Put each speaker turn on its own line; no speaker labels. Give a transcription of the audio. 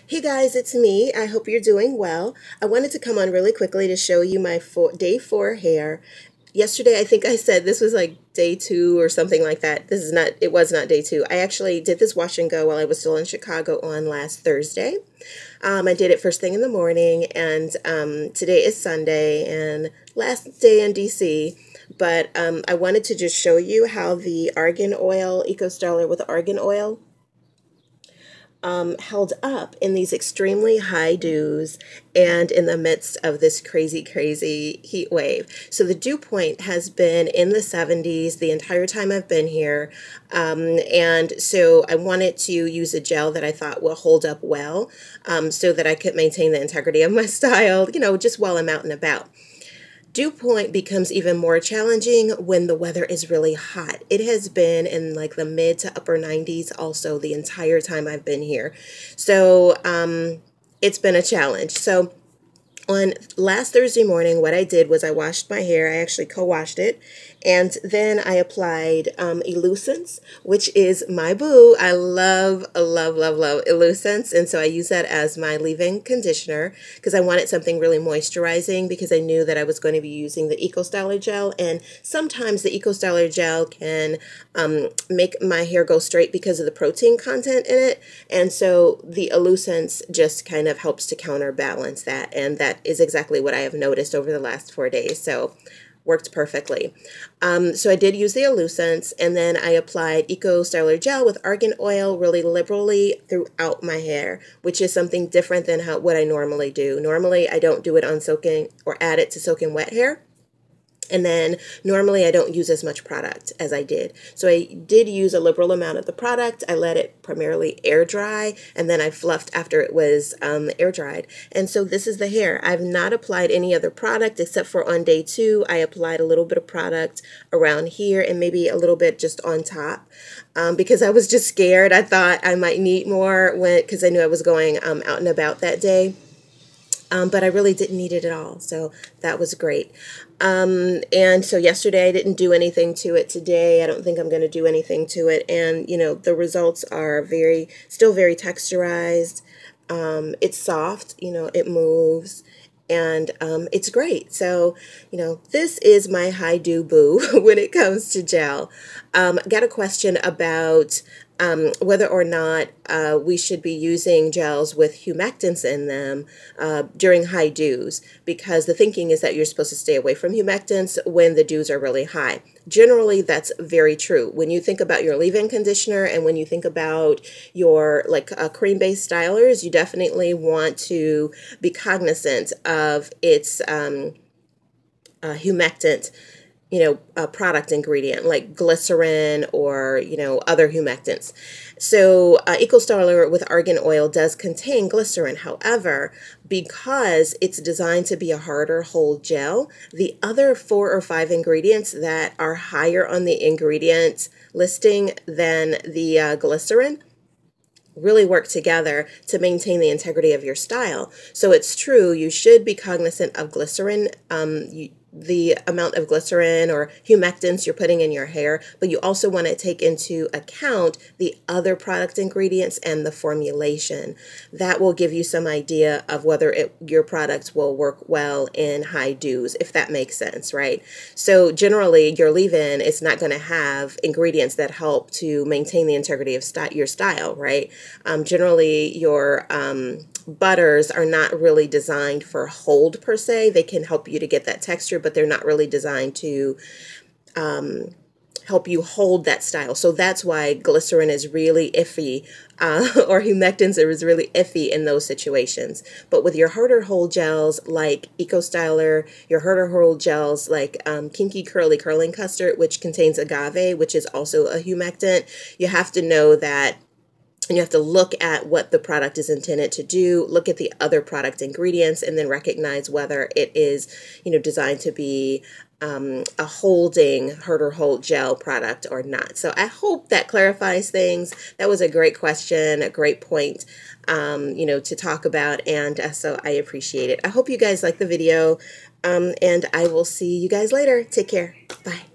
Hey guys, it's me. I hope you're doing well. I wanted to come on really quickly to show you my day 4 hair. Yesterday, I think I said this was like day 2 or something like that. It was not day 2. I actually did this wash and go while I was still in Chicago on last Thursday. I did it first thing in the morning, and today is Sunday and last day in DC. But I wanted to just show you how the Argan Oil, Eco Styler with Argan Oil, held up in these extremely high dews and in the midst of this crazy, crazy heat wave. So the dew point has been in the 70s the entire time I've been here. And so I wanted to use a gel that I thought will hold up well, so that I could maintain the integrity of my style, just while I'm out and about. Dew point becomes even more challenging when the weather is really hot. It has been in like the mid to upper 90s also the entire time I've been here. So it's been a challenge. So on last Thursday morning, what I did was I washed my hair. I actually co-washed it. And then I applied Elucence, which is my boo. I love, love, love, love Elucence. And so I use that as my leave-in conditioner because I wanted something really moisturizing, because I knew that I was going to be using the Eco Styler gel. And sometimes the Eco Styler gel can make my hair go straight because of the protein content in it. And so the Elucence just kind of helps to counterbalance that. And that is exactly what I have noticed over the last 4 days. So worked perfectly. So I did use the Elucence, and then I applied Eco Styler gel with Argan Oil really liberally throughout my hair, which is something different than what I normally do. Normally, I don't do it on soaking or add it to soaking wet hair. And then normally I don't use as much product as I did. So I did use a liberal amount of the product. I let it primarily air dry, and then I fluffed after it was air dried. And so this is the hair. I've not applied any other product except for on day 2. I applied a little bit of product around here and maybe a little bit just on top, because I was just scared. I thought I might need more because I knew I was going out and about that day. But I really didn't need it at all, so that was great. And so yesterday I didn't do anything to it. Today I don't think I'm going to do anything to it. And, the results are still very texturized. It's soft, it moves. And it's great. So, this is my high dew boo when it comes to gel. Got a question about whether or not we should be using gels with humectants in them during high dews, because the thinking is that you're supposed to stay away from humectants when the dews are really high. Generally, that's very true. When you think about your leave-in conditioner and when you think about your cream-based stylers, you definitely want to be cognizant of its humectant a product ingredient like glycerin or, other humectants. So Eco Styler with Argan Oil does contain glycerin. However, because it's designed to be a harder hold gel, the other 4 or 5 ingredients that are higher on the ingredient listing than the glycerin really work together to maintain the integrity of your style. So it's true, you should be cognizant of glycerin, the amount of glycerin or humectants you're putting in your hair, but you also want to take into account the other product ingredients and the formulation. That will give you some idea of whether your product will work well in high dews, if that makes sense, right? So generally, your leave-in is not going to have ingredients that help to maintain the integrity of your style, right? Generally, your butters are not really designed for hold per se. They can help you to get that texture, but they're not really designed to help you hold that style. So that's why glycerin is really iffy, or humectants is really iffy in those situations. But with your harder hold gels like Eco Styler, your harder hold gels like Kinky Curly Curling Custard, which contains agave, which is also a humectant, you have to know that. And you have to look at what the product is intended to do, look at the other product ingredients, and then recognize whether it is, designed to be a holding harder hold gel product or not. So I hope that clarifies things. That was a great question, a great point, to talk about, and so I appreciate it. I hope you guys like the video, and I will see you guys later. Take care. Bye.